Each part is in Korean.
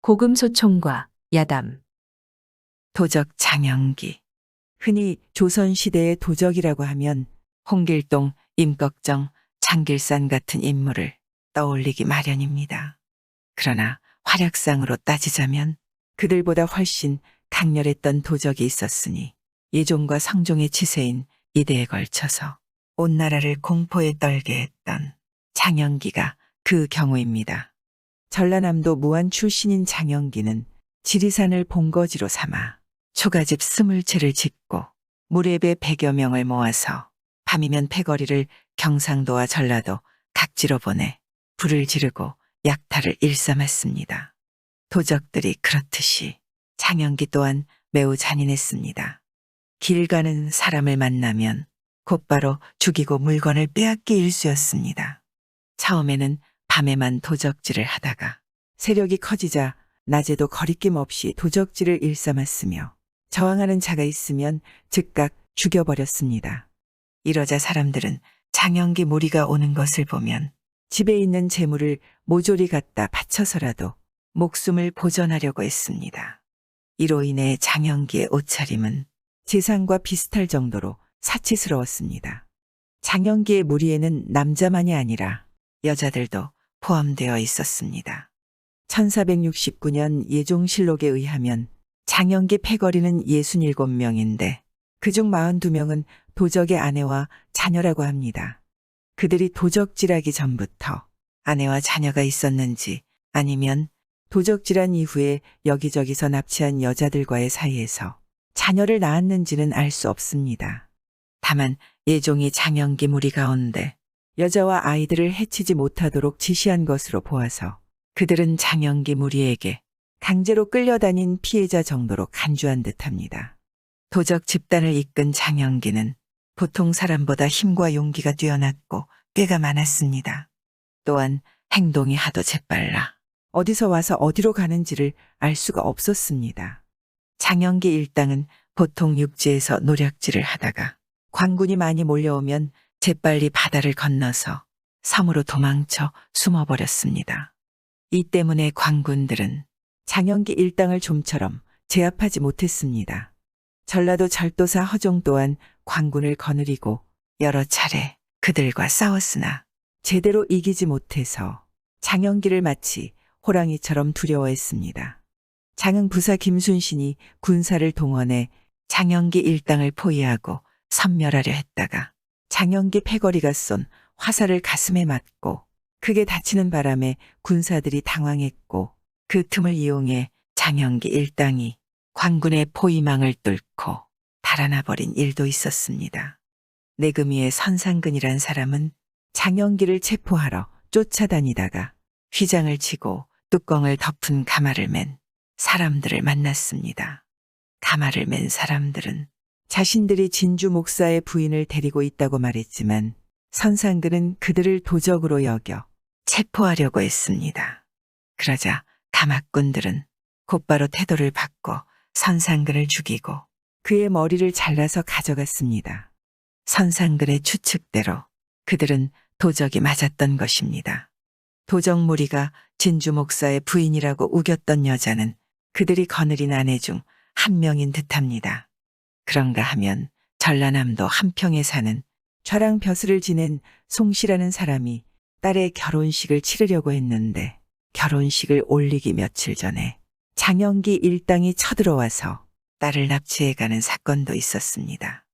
고금소총과 야담. 도적 장영기. 흔히 조선시대의 도적이라고 하면 홍길동, 임꺽정, 장길산 같은 인물을 떠올리기 마련입니다. 그러나 활약상으로 따지자면 그들보다 훨씬 강렬했던 도적이 있었으니 예종과 성종의 치세인 이대에 걸쳐서 온 나라를 공포에 떨게 했던 장영기가 그 경우입니다. 전라남도 무안 출신인 장영기는 지리산을 본거지로 삼아 초가집 20채를 짓고 무례배 100여 명을 모아서 밤이면 패거리를 경상도와 전라도 각지로 보내 불을 지르고 약탈을 일삼았습니다. 도적들이 그렇듯이 장영기 또한 매우 잔인했습니다. 길 가는 사람을 만나면 곧바로 죽이고 물건을 빼앗기 일쑤였습니다. 처음에는 밤에만 도적질을 하다가 세력이 커지자 낮에도 거리낌 없이 도적질을 일삼았으며 저항하는 자가 있으면 즉각 죽여버렸습니다. 이러자 사람들은 장영기 무리가 오는 것을 보면 집에 있는 재물을 모조리 갖다 바쳐서라도 목숨을 보전하려고 했습니다. 이로 인해 장영기의 옷차림은 재상과 비슷할 정도로 사치스러웠습니다. 장영기의 무리에는 남자만이 아니라 여자들도 포함되어 있었습니다. 1469년 예종실록에 의하면 장영기 패거리는 67명인데 그중 42명은 도적의 아내와 자녀라고 합니다. 그들이 도적질하기 전부터 아내와 자녀가 있었는지 아니면 도적질한 이후에 여기저기서 납치한 여자들과의 사이에서 자녀를 낳았는지는 알 수 없습니다. 다만 예종이 장영기 무리 가운데 여자와 아이들을 해치지 못하도록 지시한 것으로 보아서 그들은 장영기 무리에게 강제로 끌려다닌 피해자 정도로 간주한 듯합니다. 도적 집단을 이끈 장영기는 보통 사람보다 힘과 용기가 뛰어났고 꾀가 많았습니다. 또한 행동이 하도 재빨라 어디서 와서 어디로 가는지를 알 수가 없었습니다. 장영기 일당은 보통 육지에서 노략질을 하다가 관군이 많이 몰려오면 재빨리 바다를 건너서 섬으로 도망쳐 숨어버렸습니다. 이 때문에 관군들은 장영기 일당을 좀처럼 제압하지 못했습니다. 전라도 절도사 허종 또한 관군을 거느리고 여러 차례 그들과 싸웠으나 제대로 이기지 못해서 장영기를 마치 호랑이처럼 두려워했습니다. 장흥 부사 김순신이 군사를 동원해 장영기 일당을 포위하고 섬멸하려 했다가 장영기 패거리가 쏜 화살을 가슴에 맞고 크게 다치는 바람에 군사들이 당황했고 그 틈을 이용해 장영기 일당이 관군의 포위망을 뚫고 달아나 버린 일도 있었습니다. 내금위의 선상근이란 사람은 장영기를 체포하러 쫓아다니다가 휘장을 치고 뚜껑을 덮은 가마를 맨 사람들을 만났습니다. 가마를 맨 사람들은 자신들이 진주 목사의 부인을 데리고 있다고 말했지만 선상근은 그들을 도적으로 여겨 체포하려고 했습니다. 그러자 가마꾼들은 곧바로 태도를 바꿔 선상근을 죽이고 그의 머리를 잘라서 가져갔습니다. 선상근의 추측대로 그들은 도적이 맞았던 것입니다. 도적 무리가 진주 목사의 부인이라고 우겼던 여자는 그들이 거느린 아내 중 한 명인 듯합니다. 그런가 하면 전라남도 한평에 사는 좌랑 벼슬을 지낸 송씨라는 사람이 딸의 결혼식을 치르려고 했는데 결혼식을 올리기 며칠 전에 장영기 일당이 쳐들어와서 딸을 납치해가는 사건도 있었습니다.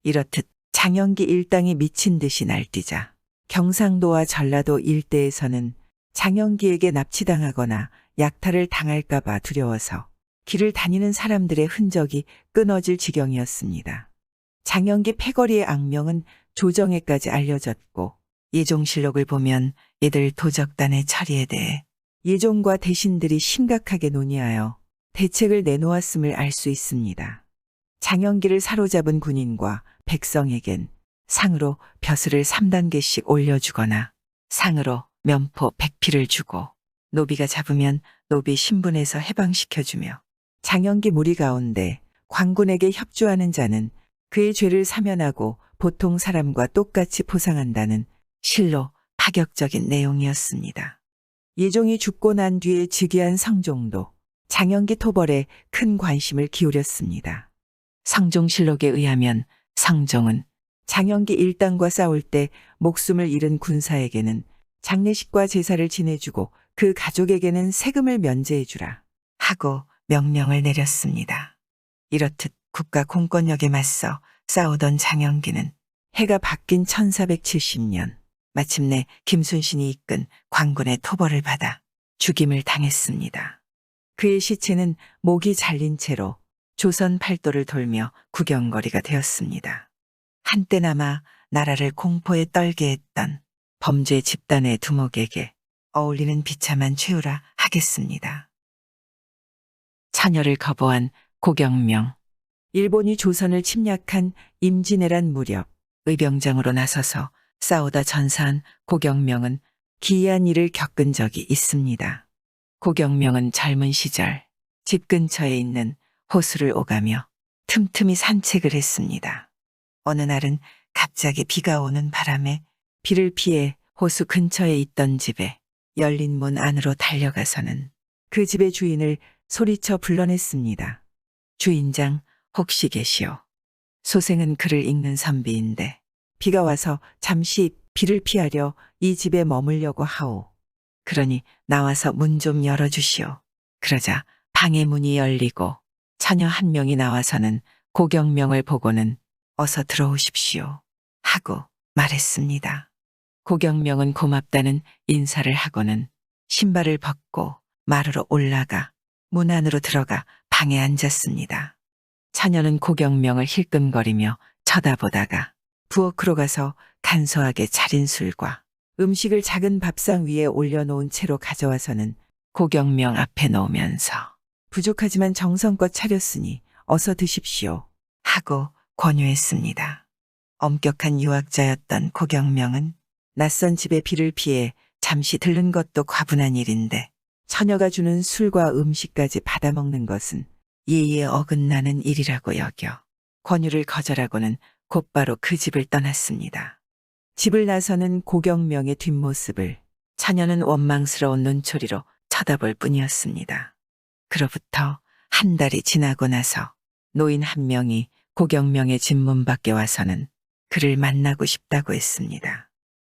이렇듯 장영기 일당이 미친 듯이 날뛰자 경상도와 전라도 일대에서는 장영기에게 납치당하거나 약탈을 당할까 봐 두려워서 길을 다니는 사람들의 흔적이 끊어질 지경이었습니다. 장영기 패거리의 악명은 조정에까지 알려졌고 예종실록을 보면 이들 도적단의 처리에 대해 예종과 대신들이 심각하게 논의하여 대책을 내놓았음을 알 수 있습니다. 장영기를 사로잡은 군인과 백성에겐 상으로 벼슬을 3단계씩 올려주거나 상으로 면포 100피를 주고 노비가 잡으면 노비 신분에서 해방시켜주며 장영기 무리 가운데 관군에게 협조하는 자는 그의 죄를 사면하고 보통 사람과 똑같이 포상한다는 실로 파격적인 내용이었습니다. 예종이 죽고 난 뒤에 즉위한 성종도 장영기 토벌에 큰 관심을 기울였습니다. 성종실록에 의하면 성종은 장영기 일당과 싸울 때 목숨을 잃은 군사에게는 장례식과 제사를 지내주고 그 가족에게는 세금을 면제해주라 하고 명령을 내렸습니다. 이렇듯 국가 공권력에 맞서 싸우던 장영기는 해가 바뀐 1470년 마침내 김순신이 이끈 광군의 토벌을 받아 죽임을 당했습니다. 그의 시체는 목이 잘린 채로 조선 팔도를 돌며 구경거리가 되었습니다. 한때나마 나라를 공포에 떨게 했던 범죄 집단의 두목에게 어울리는 비참한 최후라 하겠습니다. 처녀를 거부한 고경명. 일본이 조선을 침략한 임진왜란 무렵 의병장으로 나서서 싸우다 전사한 고경명은 기이한 일을 겪은 적이 있습니다. 고경명은 젊은 시절 집 근처에 있는 호수를 오가며 틈틈이 산책을 했습니다. 어느 날은 갑자기 비가 오는 바람에 비를 피해 호수 근처에 있던 집에 열린 문 안으로 달려가서는 그 집의 주인을 소리쳐 불러냈습니다. 주인장 혹시 계시오. 소생은 글을 읽는 선비인데 비가 와서 잠시 비를 피하려 이 집에 머물려고 하오. 그러니 나와서 문 좀 열어주시오. 그러자 방의 문이 열리고 처녀 한 명이 나와서는 고경명을 보고는 어서 들어오십시오 하고 말했습니다. 고경명은 고맙다는 인사를 하고는 신발을 벗고 마루로 올라가 문 안으로 들어가 방에 앉았습니다. 처녀는 고경명을 힐끔거리며 쳐다보다가 부엌으로 가서 간소하게 차린 술과 음식을 작은 밥상 위에 올려놓은 채로 가져와서는 고경명 앞에 놓으면서 부족하지만 정성껏 차렸으니 어서 드십시오 하고 권유했습니다. 엄격한 유학자였던 고경명은 낯선 집에 비를 피해 잠시 들른 것도 과분한 일인데 처녀가 주는 술과 음식까지 받아먹는 것은 예의에 어긋나는 일이라고 여겨 권유를 거절하고는 곧바로 그 집을 떠났습니다. 집을 나서는 고경명의 뒷모습을 처녀는 원망스러운 눈초리로 쳐다볼 뿐이었습니다. 그로부터 한 달이 지나고 나서 노인 한 명이 고경명의 집 문 밖에 와서는 그를 만나고 싶다고 했습니다.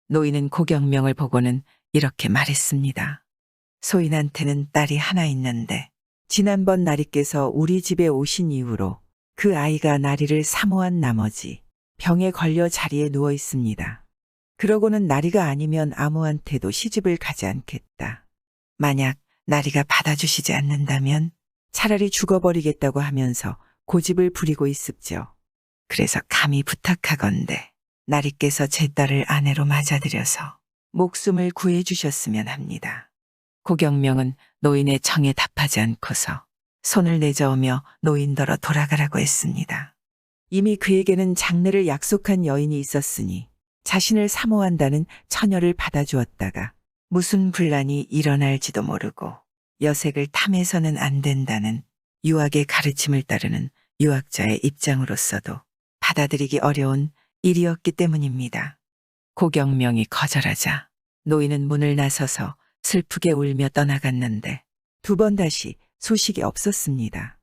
노인은 고경명을 보고는 이렇게 말했습니다. 소인한테는 딸이 하나 있는데 지난번 나리께서 우리 집에 오신 이후로 그 아이가 나리를 사모한 나머지 병에 걸려 자리에 누워 있습니다. 그러고는 나리가 아니면 아무한테도 시집을 가지 않겠다. 만약 나리가 받아주시지 않는다면 차라리 죽어버리겠다고 하면서 고집을 부리고 있습죠. 그래서 감히 부탁하건대 나리께서 제 딸을 아내로 맞아들여서 목숨을 구해주셨으면 합니다. 고경명은 노인의 청에 답하지 않고서 손을 내저으며 노인더러 돌아가라고 했습니다. 이미 그에게는 장례를 약속한 여인이 있었으니 자신을 사모한다는 처녀를 받아주었다가 무슨 분란이 일어날지도 모르고 여색을 탐해서는 안 된다는 유학의 가르침을 따르는 유학자의 입장으로서도 받아들이기 어려운 일이었기 때문입니다. 고경명이 거절하자 노인은 문을 나서서 슬프게 울며 떠나갔는데 두 번 다시 소식이 없었습니다.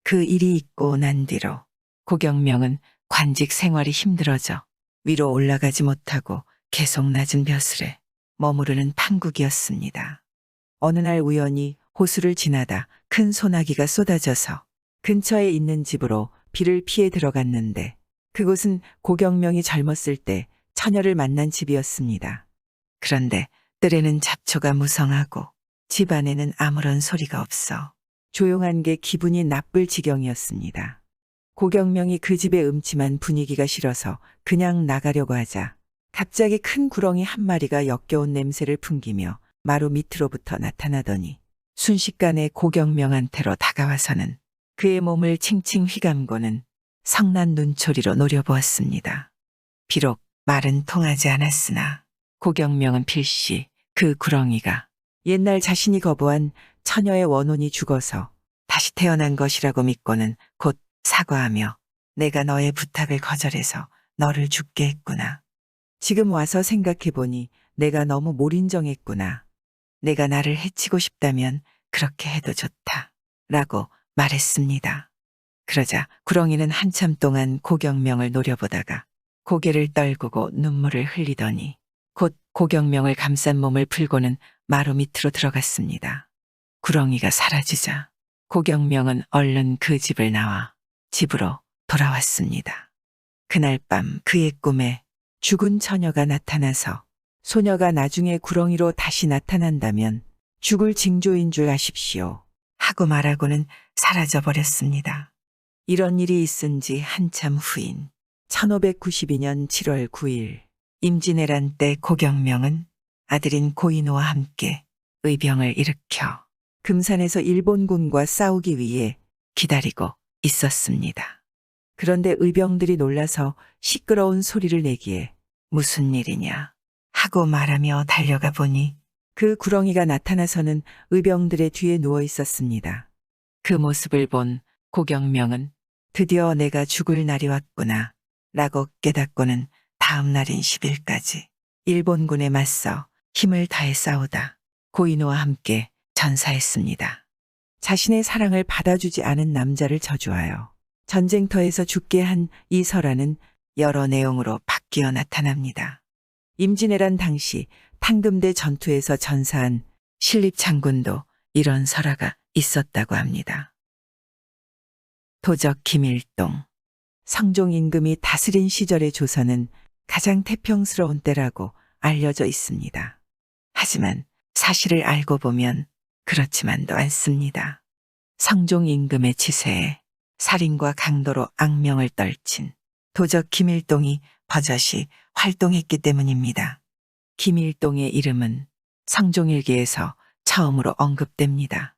그 일이 있고 난 뒤로 고경명은 관직 생활이 힘들어져 위로 올라가지 못하고 계속 낮은 벼슬에 머무르는 판국이었습니다. 어느 날 우연히 호수를 지나다 큰 소나기가 쏟아져서 근처에 있는 집으로 비를 피해 들어갔는데 그곳은 고경명이 젊었을 때 처녀를 만난 집이었습니다. 그런데 뜰에는 잡초가 무성하고 집 안에는 아무런 소리가 없어 조용한 게 기분이 나쁠 지경이었습니다. 고경명이 그 집의 음침한 분위기가 싫어서 그냥 나가려고 하자 갑자기 큰 구렁이 한 마리가 역겨운 냄새를 풍기며 마루 밑으로부터 나타나더니 순식간에 고경명한테로 다가와서는 그의 몸을 칭칭 휘감고는 성난 눈초리로 노려보았습니다. 비록 말은 통하지 않았으나 고경명은 필시 그 구렁이가 옛날 자신이 거부한 처녀의 원혼이 죽어서 다시 태어난 것이라고 믿고는 곧 사과하며 내가 너의 부탁을 거절해서 너를 죽게 했구나. 지금 와서 생각해보니 내가 너무 몰인정했구나. 내가 나를 해치고 싶다면 그렇게 해도 좋다. 라고 말했습니다. 그러자 구렁이는 한참 동안 고경명을 노려보다가 고개를 떨구고 눈물을 흘리더니 곧 고경명을 감싼 몸을 풀고는 마루 밑으로 들어갔습니다. 구렁이가 사라지자 고경명은 얼른 그 집을 나와 집으로 돌아왔습니다. 그날 밤 그의 꿈에 죽은 처녀가 나타나서 소녀가 나중에 구렁이로 다시 나타난다면 죽을 징조인 줄 아십시오 하고 말하고는 사라져 버렸습니다. 이런 일이 있은 지 한참 후인 1592년 7월 9일 임진왜란 때 고경명은 아들인 고인호와 함께 의병을 일으켜 금산에서 일본군과 싸우기 위해 기다리고 있었습니다. 그런데 의병들이 놀라서 시끄러운 소리를 내기에 무슨 일이냐 하고 말하며 달려가 보니 그 구렁이가 나타나서는 의병들의 뒤에 누워 있었습니다. 그 모습을 본 고경명은 드디어 내가 죽을 날이 왔구나 라고 깨닫고는 다음 날인 10일까지 일본군에 맞서 힘을 다해 싸우다 고인호와 함께 전사했습니다. 자신의 사랑을 받아주지 않은 남자를 저주하여 전쟁터에서 죽게 한 이 설화는 여러 내용으로 바뀌어 나타납니다. 임진왜란 당시 탄금대 전투에서 전사한 신립장군도 이런 설화가 있었다고 합니다. 도적 김일동. 성종 임금이 다스린 시절의 조선은 가장 태평스러운 때라고 알려져 있습니다. 하지만 사실을 알고 보면 그렇지만도 않습니다. 성종 임금의 치세에 살인과 강도로 악명을 떨친 도적 김일동이 버젓이 활동했기 때문입니다. 김일동의 이름은 성종일기에서 처음으로 언급됩니다.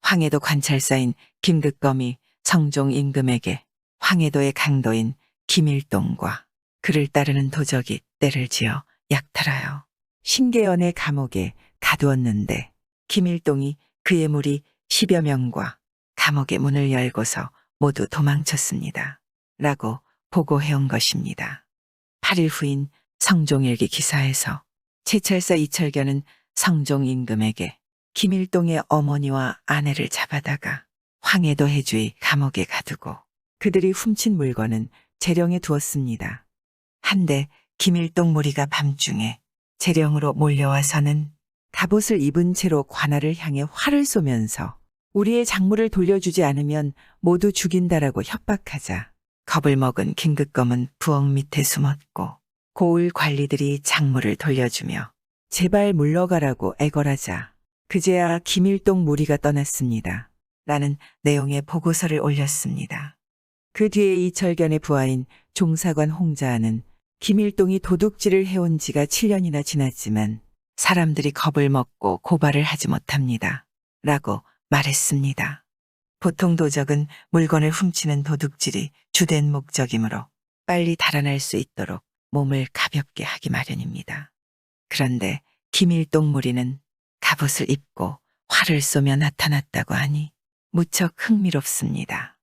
황해도 관찰사인 김극검이 성종 임금에게 황해도의 강도인 김일동과 그를 따르는 도적이 떼를 지어 약탈하여 신계연의 감옥에 가두었는데 김일동이 그의 무리 10여 명과 감옥의 문을 열고서 모두 도망쳤습니다. 라고 보고해온 것입니다. 8일 후인 성종일기 기사에서 채찰사 이철견은 성종 임금에게 김일동의 어머니와 아내를 잡아다가 황해도 해주의 감옥에 가두고 그들이 훔친 물건은 재령에 두었습니다. 한데 김일동 무리가 밤중에 재령으로 몰려와서는 갑옷을 입은 채로 관할을 향해 활을 쏘면서 우리의 작물을 돌려주지 않으면 모두 죽인다라고 협박하자 겁을 먹은 김극검은 부엌 밑에 숨었고 고을 관리들이 작물을 돌려주며 제발 물러가라고 애걸하자 그제야 김일동 무리가 떠났습니다. 라는 내용의 보고서를 올렸습니다. 그 뒤에 이철견의 부하인 종사관 홍자는 김일동이 도둑질을 해온 지가 7년이나 지났지만 사람들이 겁을 먹고 고발을 하지 못합니다. 라고 말했습니다. 보통 도적은 물건을 훔치는 도둑질이 주된 목적이므로 빨리 달아날 수 있도록 몸을 가볍게 하기 마련입니다. 그런데 김일동 무리는 갑옷을 입고 활을 쏘며 나타났다고 하니 무척 흥미롭습니다.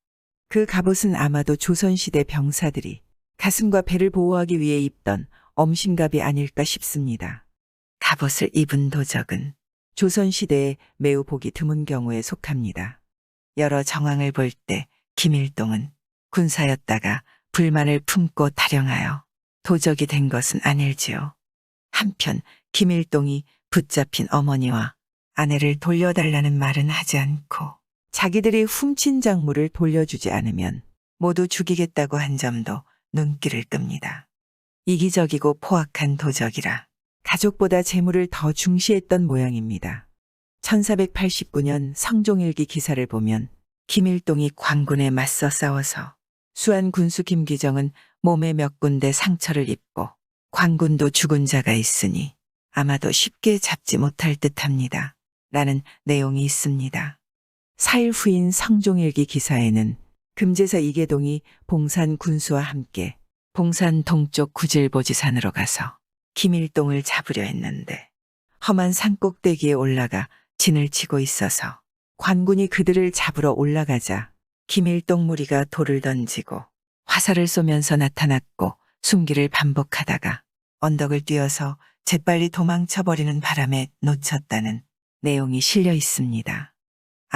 그 갑옷은 아마도 조선시대 병사들이 가슴과 배를 보호하기 위해 입던 엄신갑이 아닐까 싶습니다. 갑옷을 입은 도적은 조선시대에 매우 보기 드문 경우에 속합니다. 여러 정황을 볼 때 김일동은 군사였다가 불만을 품고 탈영하여 도적이 된 것은 아닐지요. 한편 김일동이 붙잡힌 어머니와 아내를 돌려달라는 말은 하지 않고 자기들이 훔친 작물을 돌려주지 않으면 모두 죽이겠다고 한 점도 눈길을 끕니다. 이기적이고 포악한 도적이라 가족보다 재물을 더 중시했던 모양입니다. 1489년 성종일기 기사를 보면 김일동이 광군에 맞서 싸워서 수한 군수 김기정은 몸에 몇 군데 상처를 입고 광군도 죽은 자가 있으니 아마도 쉽게 잡지 못할 듯합니다. 라는 내용이 있습니다. 4일 후인 성종일기 기사에는 금제사 이계동이 봉산 군수와 함께 봉산 동쪽 구질보지산으로 가서 김일동을 잡으려 했는데 험한 산 꼭대기에 올라가 진을 치고 있어서 관군이 그들을 잡으러 올라가자 김일동 무리가 돌을 던지고 화살을 쏘면서 나타났고 숨기를 반복하다가 언덕을 뛰어서 재빨리 도망쳐버리는 바람에 놓쳤다는 내용이 실려 있습니다.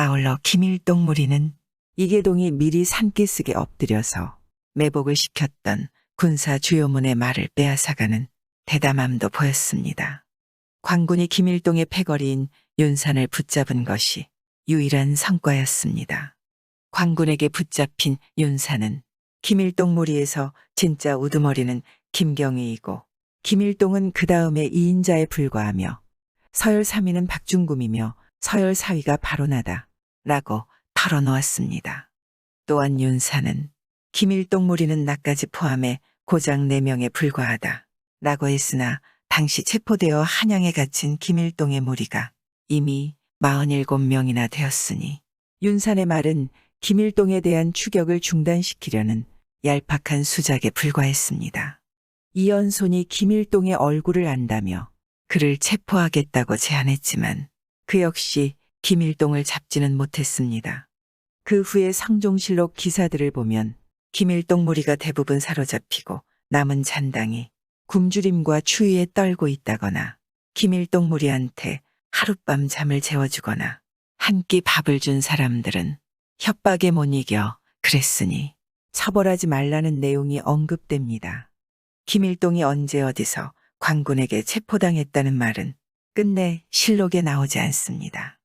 아울러 김일동 무리는 이계동이 미리 산기슭에 엎드려서 매복을 시켰던 군사 주요문의 말을 빼앗아가는 대담함도 보였습니다. 광군이 김일동의 패거리인 윤산을 붙잡은 것이 유일한 성과였습니다. 광군에게 붙잡힌 윤산은 김일동 무리에서 진짜 우두머리는 김경의이고 김일동은 그 다음에 2인자에 불과하며 서열 3위는 박중금이며 서열 4위가 바로나다 라고 털어놓았습니다. 또한 윤산은 김일동 무리는 나까지 포함해 고작 4명에 불과하다 라고 했으나 당시 체포되어 한양에 갇힌 김일동의 무리가 이미 47명이나 되었으니 윤산의 말은 김일동에 대한 추격을 중단시키려는 얄팍한 수작에 불과했습니다. 이연손이 김일동의 얼굴을 안다며 그를 체포하겠다고 제안했지만 그 역시 김일동을 잡지는 못했습니다. 그 후에 상종실록 기사들을 보면 김일동 무리가 대부분 사로잡히고 남은 잔당이 굶주림과 추위에 떨고 있다거나 김일동 무리한테 하룻밤 잠을 재워주거나 한 끼 밥을 준 사람들은 협박에 못 이겨 그랬으니 처벌하지 말라는 내용이 언급됩니다. 김일동이 언제 어디서 광군에게 체포당했다는 말은 끝내 실록에 나오지 않습니다.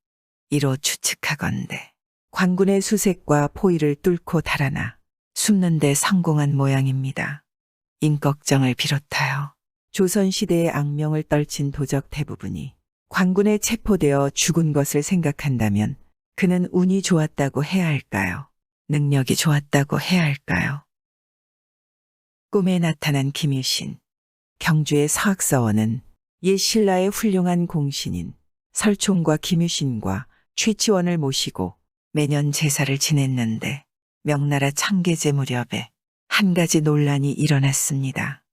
이로 추측하건대 광군의 수색과 포위를 뚫고 달아나 숨는 데 성공한 모양입니다. 임꺽정을 비롯하여 조선시대의 악명을 떨친 도적 대부분이 광군에 체포되어 죽은 것을 생각한다면 그는 운이 좋았다고 해야 할까요? 능력이 좋았다고 해야 할까요? 꿈에 나타난 김일신. 경주의 서학서원은 옛 신라의 훌륭한 공신인 설총과 김유신과 최치원을 모시고 매년 제사를 지냈는데 명나라 청계제 무렵에 한 가지 논란이 일어났습니다.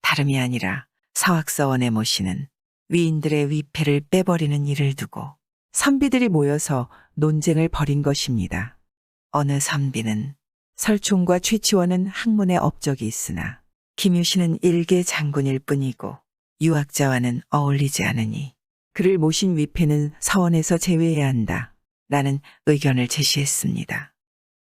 다름이 아니라 서학서원에 모시는 위인들의 위패를 빼버리는 일을 두고 선비들이 모여서 논쟁을 벌인 것입니다. 어느 선비는 설총과 최치원은 학문에 업적이 있으나 김유신은 일개 장군일 뿐이고 유학자와는 어울리지 않으니 그를 모신 위패는 서원에서 제외해야 한다 라는 의견을 제시했습니다.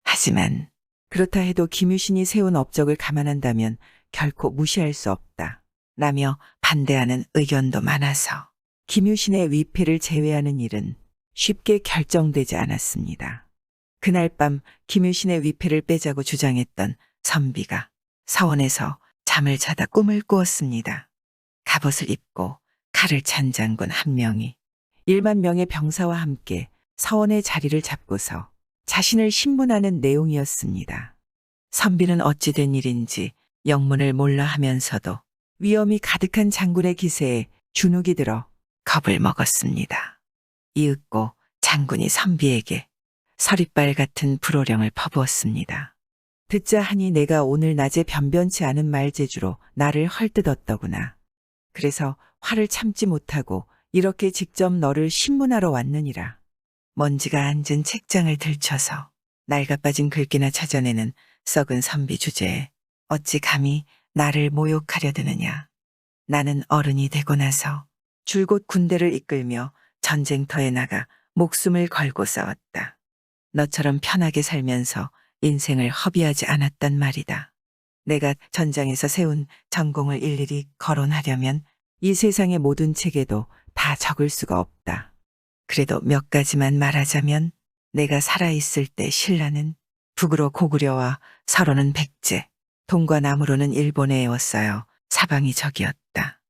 하지만 그렇다 해도 김유신이 세운 업적을 감안한다면 결코 무시할 수 없다 라며 반대하는 의견도 많아서 김유신의 위패를 제외하는 일은 쉽게 결정되지 않았습니다. 그날 밤 김유신의 위패를 빼자고 주장했던 선비가 서원에서 잠을 자다 꿈을 꾸었습니다. 갑옷을 입고 칼을 찬 장군 한 명이 1만 명의 병사와 함께 서원의 자리를 잡고서 자신을 신문하는 내용이었습니다. 선비는 어찌된 일인지 영문을 몰라 하면서도 위엄이 가득한 장군의 기세에 주눅이 들어 겁을 먹었습니다. 이윽고 장군이 선비에게 서리빨 같은 불호령을 퍼부었습니다. 듣자 하니 내가 오늘 낮에 변변치 않은 말재주로 나를 헐뜯었더구나. 그래서 화를 참지 못하고 이렇게 직접 너를 신문하러 왔느니라. 먼지가 앉은 책장을 들춰서 낡아빠진 글귀나 찾아내는 썩은 선비 주제에 어찌 감히 나를 모욕하려 드느냐. 나는 어른이 되고 나서 줄곧 군대를 이끌며 전쟁터에 나가 목숨을 걸고 싸웠다. 너처럼 편하게 살면서 인생을 허비하지 않았단 말이다. 내가 전장에서 세운 전공을 일일이 거론하려면 이 세상의 모든 책에도 다 적을 수가 없다. 그래도 몇 가지만 말하자면 내가 살아있을 때 신라는 북으로 고구려와 서로는 백제, 동과 남으로는 일본에 애웠어요. 사방이 적이었다.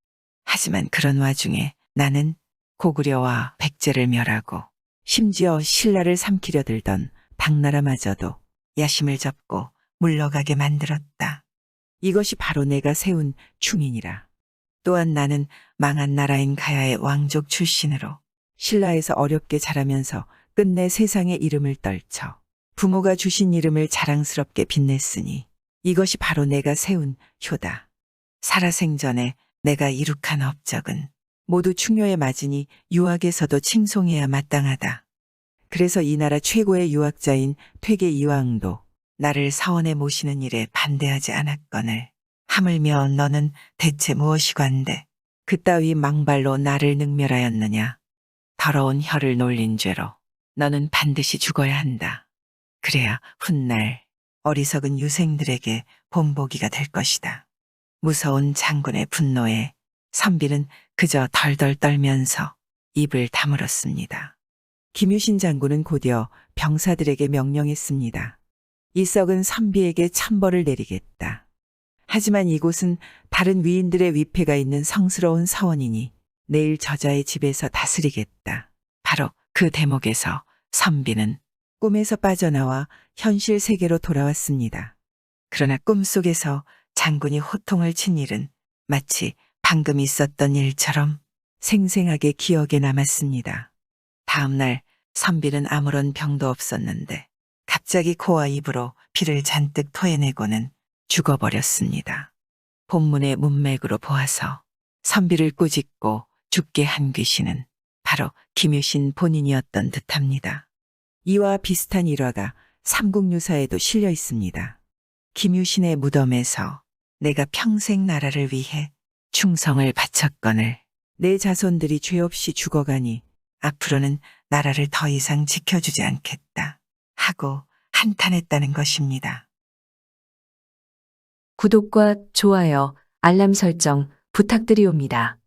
하지만 그런 와중에 나는 고구려와 백제를 멸하고 심지어 신라를 삼키려 들던 당나라마저도 야심을 접고 물러가게 만들었다. 이것이 바로 내가 세운 충인이라. 또한 나는 망한 나라인 가야의 왕족 출신으로 신라에서 어렵게 자라면서 끝내 세상의 이름을 떨쳐 부모가 주신 이름을 자랑스럽게 빛냈으니 이것이 바로 내가 세운 효다. 살아생전에 내가 이룩한 업적은 모두 충효에 맞으니 유학에서도 칭송해야 마땅하다. 그래서 이 나라 최고의 유학자인 퇴계 이황도 나를 서원에 모시는 일에 반대하지 않았거늘 하물며 너는 대체 무엇이관데 그따위 망발로 나를 능멸하였느냐. 더러운 혀를 놀린 죄로 너는 반드시 죽어야 한다. 그래야 훗날 어리석은 유생들에게 본보기가 될 것이다. 무서운 장군의 분노에 선비는 그저 덜덜 떨면서 입을 다물었습니다. 김유신 장군은 곧이어 병사들에게 명령했습니다. 이 썩은 선비에게 천벌을 내리겠다. 하지만 이곳은 다른 위인들의 위패가 있는 성스러운 사원이니 내일 저자의 집에서 다스리겠다. 바로 그 대목에서 선비는 꿈에서 빠져나와 현실 세계로 돌아왔습니다. 그러나 꿈속에서 장군이 호통을 친 일은 마치 방금 있었던 일처럼 생생하게 기억에 남았습니다. 다음 날 선비는 아무런 병도 없었는데 갑자기 코와 입으로 피를 잔뜩 토해내고는 죽어버렸습니다. 본문의 문맥으로 보아서 선비를 꾸짖고 죽게 한 귀신은 바로 김유신 본인이었던 듯합니다. 이와 비슷한 일화가 삼국유사에도 실려 있습니다. 김유신의 무덤에서 내가 평생 나라를 위해 충성을 바쳤거늘 내 자손들이 죄 없이 죽어가니 앞으로는 나라를 더 이상 지켜주지 않겠다 하고 한탄했다는 것입니다. 구독과 좋아요, 알람 설정 부탁드리옵니다.